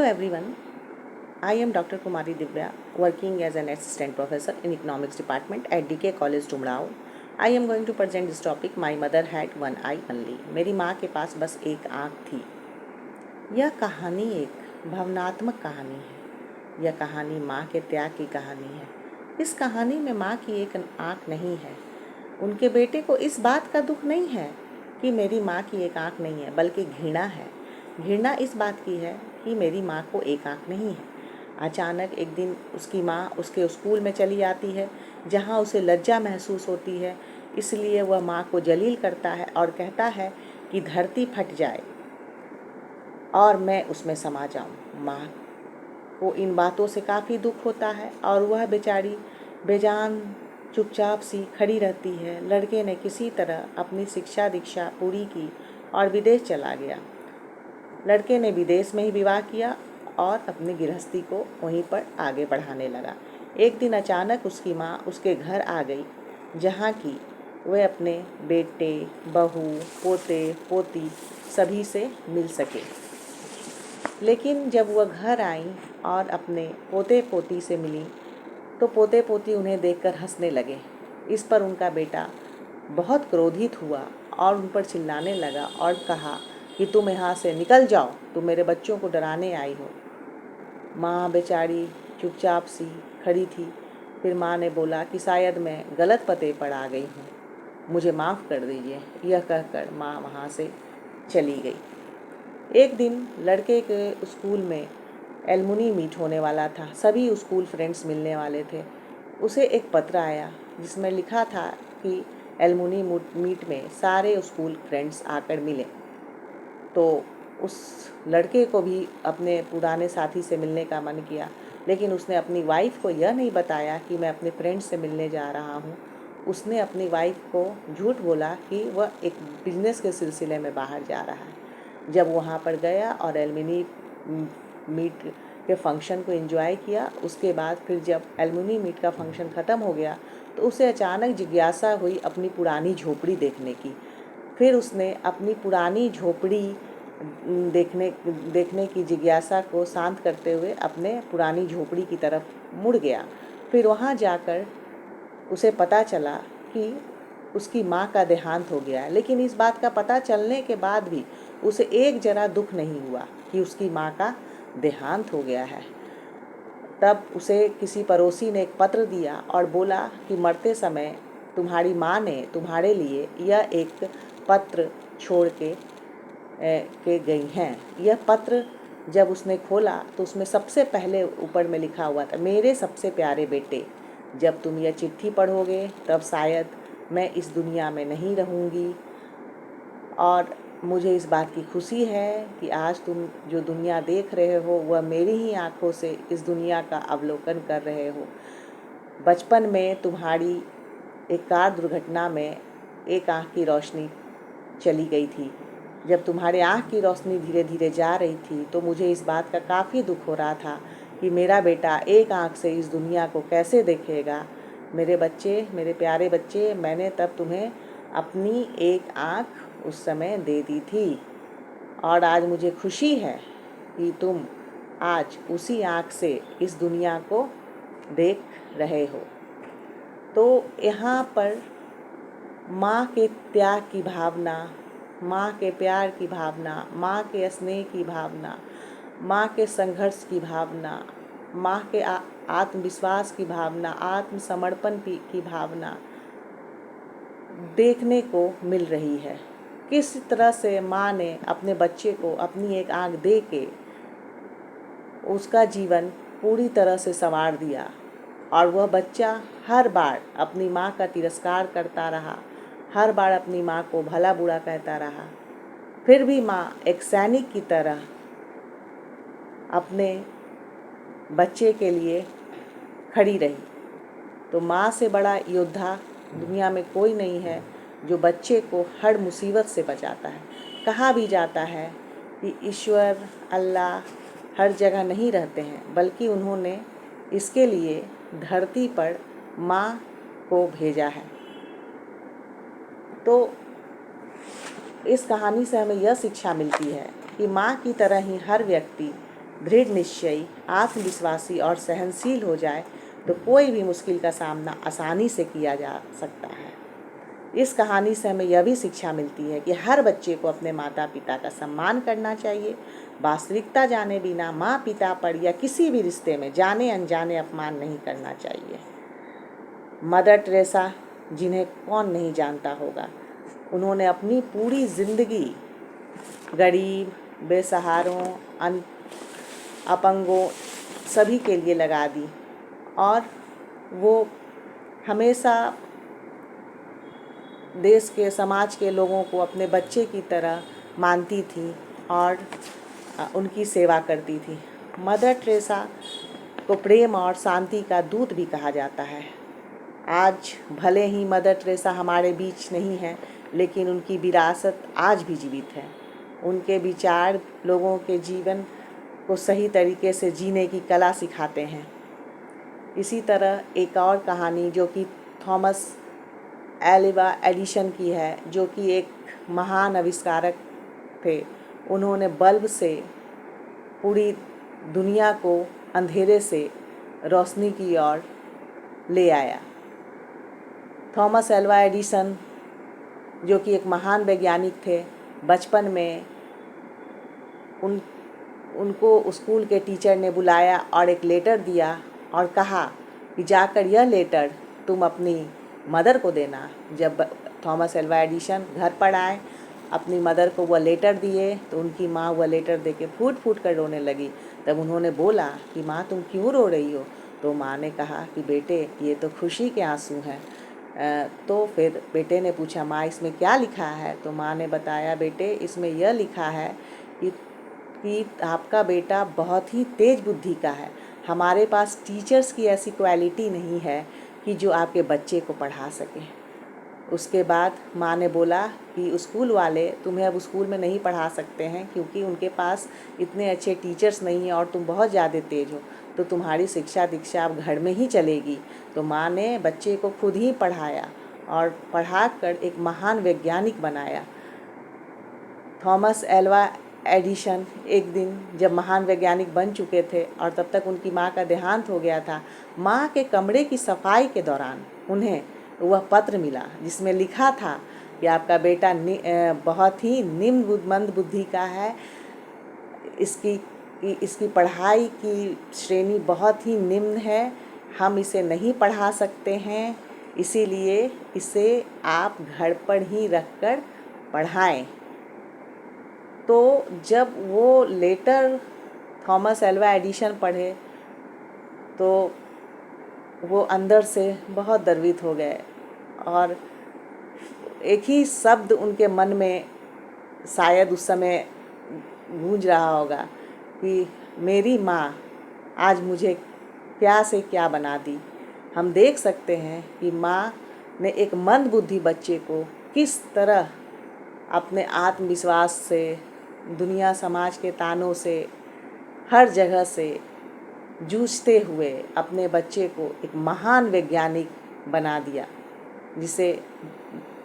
Hello everyone, I am Dr. Kumari Divya, working as an assistant professor in economics department at DK College Tumrao. I am going to present this topic. My mother had one eye only. मेरी माँ के पास बस एक आँख थी। यह कहानी एक भावनात्मक कहानी है। यह कहानी माँ के त्याग की कहानी है। इस कहानी में माँ की एक आँख नहीं है। उनके बेटे को इस बात का दुख नहीं है कि मेरी माँ की एक आँख नहीं है, बल्कि घृणा है। घृणा इस बात की है कि मेरी माँ को एक आँख नहीं है। अचानक एक दिन उसकी माँ उसके स्कूल में चली आती है, जहाँ उसे लज्जा महसूस होती है। इसलिए वह माँ को जलील करता है और कहता है कि धरती फट जाए और मैं उसमें समा जाऊँ। माँ को इन बातों से काफ़ी दुख होता है और वह बेचारी बेजान चुपचाप सी खड़ी रहती है। लड़के ने किसी तरह अपनी शिक्षा दीक्षा पूरी की और विदेश चला गया। लड़के ने विदेश में ही विवाह किया और अपनी गृहस्थी को वहीं पर आगे बढ़ाने लगा। एक दिन अचानक उसकी माँ उसके घर आ गई, जहाँ की वह अपने बेटे, बहू, पोते, पोती सभी से मिल सके। लेकिन जब वह घर आई और अपने पोते पोती से मिली तो पोते पोती उन्हें देखकर हंसने लगे। इस पर उनका बेटा बहुत क्रोधित हुआ और उन पर चिल्लाने लगा और कहा कि तुम यहाँ से निकल जाओ, तुम मेरे बच्चों को डराने आई हो। माँ बेचारी चुपचाप सी खड़ी थी। फिर माँ ने बोला कि शायद मैं गलत पते पर आ गई हूँ, मुझे माफ़ कर दीजिए। यह कहकर माँ वहाँ से चली गई। एक दिन लड़के के स्कूल में एलुमनी मीट होने वाला था। सभी स्कूल फ्रेंड्स मिलने वाले थे। उसे एक पत्र आया जिसमें लिखा था कि एलुमनी मीट में सारे स्कूल फ्रेंड्स आकर मिले। तो उस लड़के को भी अपने पुराने साथी से मिलने का मन किया, लेकिन उसने अपनी वाइफ को यह नहीं बताया कि मैं अपने फ्रेंड से मिलने जा रहा हूँ। उसने अपनी वाइफ को झूठ बोला कि वह एक बिजनेस के सिलसिले में बाहर जा रहा है। जब वहाँ पर गया और एलुमनी मीट के फंक्शन को एंजॉय किया, उसके बाद फिर जब एलुमनी मीट का फंक्शन ख़त्म हो गया तो उसे अचानक जिज्ञासा हुई अपनी पुरानी झोपड़ी देखने की। फिर उसने अपनी पुरानी झोपड़ी देखने की जिज्ञासा को शांत करते हुए अपने पुरानी झोपड़ी की तरफ मुड़ गया। फिर वहाँ जाकर उसे पता चला कि उसकी माँ का देहांत हो गया है। लेकिन इस बात का पता चलने के बाद भी उसे एक जरा दुख नहीं हुआ कि उसकी माँ का देहांत हो गया है। तब उसे किसी पड़ोसी ने एक पत्र दिया और बोला कि मरते समय तुम्हारी माँ ने तुम्हारे लिए यह एक पत्र छोड़ के गई हैं। यह पत्र जब उसने खोला तो उसमें सबसे पहले ऊपर में लिखा हुआ था, मेरे सबसे प्यारे बेटे, जब तुम यह चिट्ठी पढ़ोगे तब शायद मैं इस दुनिया में नहीं रहूँगी और मुझे इस बात की खुशी है कि आज तुम जो दुनिया देख रहे हो वह मेरी ही आँखों से इस दुनिया का अवलोकन कर रहे हो। बचपन में तुम्हारी एक कार दुर्घटना में एक आँख की रोशनी चली गई थी। जब तुम्हारे आँख की रोशनी धीरे धीरे जा रही थी तो मुझे इस बात का काफ़ी दुख हो रहा था कि मेरा बेटा एक आँख से इस दुनिया को कैसे देखेगा। मेरे बच्चे, मेरे प्यारे बच्चे, मैंने तब तुम्हें अपनी एक आँख उस समय दे दी थी और आज मुझे खुशी है कि तुम आज उसी आँख से इस दुनिया को देख रहे हो। तो यहाँ पर माँ के त्याग की भावना, माँ के प्यार की भावना, माँ के स्नेह की भावना, माँ के संघर्ष की भावना, माँ के आत्मविश्वास की भावना, आत्मसमर्पण की भावना देखने को मिल रही है। किस तरह से माँ ने अपने बच्चे को अपनी एक आँख दे के उसका जीवन पूरी तरह से संवार दिया और वह बच्चा हर बार अपनी माँ का तिरस्कार करता रहा, हर बार अपनी माँ को भला बुरा कहता रहा। फिर भी माँ एक सैनिक की तरह अपने बच्चे के लिए खड़ी रही। तो माँ से बड़ा योद्धा दुनिया में कोई नहीं है जो बच्चे को हर मुसीबत से बचाता है। कहा भी जाता है कि ईश्वर, अल्लाह हर जगह नहीं रहते हैं, बल्कि उन्होंने इसके लिए धरती पर माँ को भेजा है। तो इस कहानी से हमें यह शिक्षा मिलती है कि माँ की तरह ही हर व्यक्ति दृढ़ निश्चयी, आत्मविश्वासी और सहनशील हो जाए तो कोई भी मुश्किल का सामना आसानी से किया जा सकता है। इस कहानी से हमें यह भी शिक्षा मिलती है कि हर बच्चे को अपने माता पिता का सम्मान करना चाहिए। वास्तविकता जाने बिना माँ पिता पर या किसी भी रिश्ते में जाने अनजाने अपमान नहीं करना चाहिए। मदर टेरेसा, जिन्हें कौन नहीं जानता होगा, उन्होंने अपनी पूरी ज़िंदगी गरीब, बेसहारों, अपंगों सभी के लिए लगा दी और वो हमेशा देश के समाज के लोगों को अपने बच्चे की तरह मानती थी और उनकी सेवा करती थी। मदर टेरेसा को प्रेम और शांति का दूत भी कहा जाता है। आज भले ही मदर टेरेसा हमारे बीच नहीं है, लेकिन उनकी विरासत आज भी जीवित है। उनके विचार लोगों के जीवन को सही तरीके से जीने की कला सिखाते हैं। इसी तरह एक और कहानी जो कि थॉमस एल्वा एडिसन की है, जो कि एक महान आविष्कारक थे। उन्होंने बल्ब से पूरी दुनिया को अंधेरे से रोशनी की ओर ले आया। थॉमस एल्वा एडिसन, जो कि एक महान वैज्ञानिक थे, बचपन में उनको स्कूल के टीचर ने बुलाया और एक लेटर दिया और कहा कि जाकर यह लेटर तुम अपनी मदर को देना। जब थॉमस एल्वा एडिसन घर पर आए, अपनी मदर को वह लेटर दिए तो उनकी माँ वह लेटर देके फूट फूट कर रोने लगी। तब उन्होंने बोला कि माँ तुम क्यों रो रही हो? तो माँ ने कहा कि बेटे ये तो खुशी के आंसू हैं। तो फिर बेटे ने पूछा माँ इसमें क्या लिखा है? तो माँ ने बताया बेटे इसमें यह लिखा है कि आपका बेटा बहुत ही तेज बुद्धि का है। हमारे पास टीचर्स की ऐसी क्वालिटी नहीं है कि जो आपके बच्चे को पढ़ा सके। उसके बाद माँ ने बोला कि स्कूल वाले तुम्हें अब स्कूल में नहीं पढ़ा सकते हैं क्योंकि उनके पास इतने अच्छे टीचर्स नहीं हैं और तुम बहुत ज़्यादा तेज हो, तो तुम्हारी शिक्षा दीक्षा अब घर में ही चलेगी। तो माँ ने बच्चे को खुद ही पढ़ाया और पढ़ाकर एक महान वैज्ञानिक बनाया। थॉमस एल्वा एडिसन एक दिन जब महान वैज्ञानिक बन चुके थे और तब तक उनकी माँ का देहांत हो गया था, माँ के कमरे की सफाई के दौरान उन्हें वह पत्र मिला जिसमें लिखा था कि आपका बेटा बहुत ही निम्न मंद बुद्धि का है, इसकी पढ़ाई की श्रेणी बहुत ही निम्न है, हम इसे नहीं पढ़ा सकते हैं, इसीलिए इसे आप घर पर ही रखकर पढ़ाएं। तो जब वो लेटर थॉमस एल्वा एडिसन पढ़े तो वो अंदर से बहुत गर्वित हो गए और एक ही शब्द उनके मन में शायद उस समय गूंज रहा होगा कि मेरी माँ आज मुझे क्या से क्या बना दी। हम देख सकते हैं कि माँ ने एक मंद बुद्धि बच्चे को किस तरह अपने आत्मविश्वास से, दुनिया समाज के तानों से, हर जगह से जूझते हुए अपने बच्चे को एक महान वैज्ञानिक बना दिया, जिसे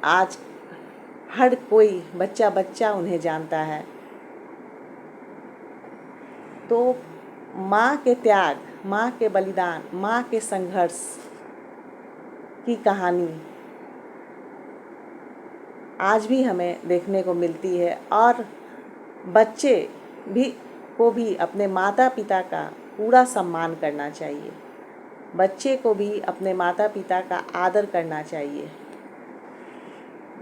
आज हर कोई बच्चा उन्हें जानता है। तो माँ के त्याग, माँ के बलिदान, माँ के संघर्ष की कहानी आज भी हमें देखने को मिलती है और बच्चे को भी अपने माता पिता का पूरा सम्मान करना चाहिए। बच्चे को भी अपने माता पिता का आदर करना चाहिए।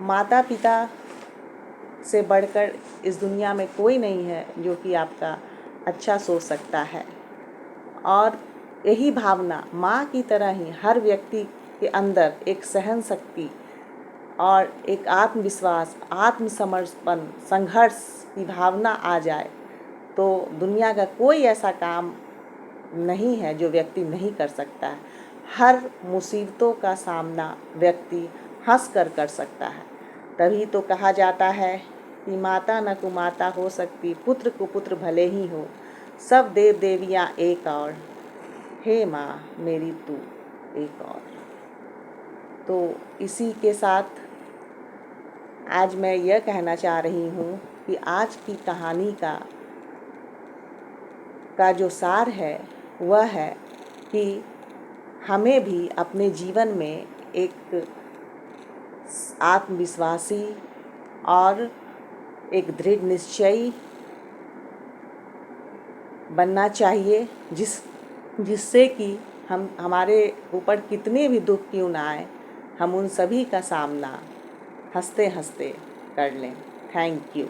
माता पिता से बढ़कर इस दुनिया में कोई नहीं है जो कि आपका अच्छा सोच सकता है और यही भावना माँ की तरह ही हर व्यक्ति के अंदर एक सहन शक्ति और एक आत्मविश्वास, आत्मसमर्पण, संघर्ष की भावना आ जाए तो दुनिया का कोई ऐसा काम नहीं है जो व्यक्ति नहीं कर सकता है। हर मुसीबतों का सामना व्यक्ति हंस कर सकता है। तभी तो कहा जाता है कि माता न कुमाता हो सकती, पुत्र को पुत्र भले ही हो, सब देव देवियाँ एक और, हे माँ मेरी तू एक और। तो इसी के साथ आज मैं यह कहना चाह रही हूँ कि आज की कहानी का का जो सार है वह है कि हमें भी अपने जीवन में एक आत्मविश्वासी और एक दृढ़ निश्चयी बनना चाहिए, जिससे कि हमारे ऊपर कितने भी दुख क्यों ना आए, हम उन सभी का सामना हंसते हंसते कर लें। Thank you.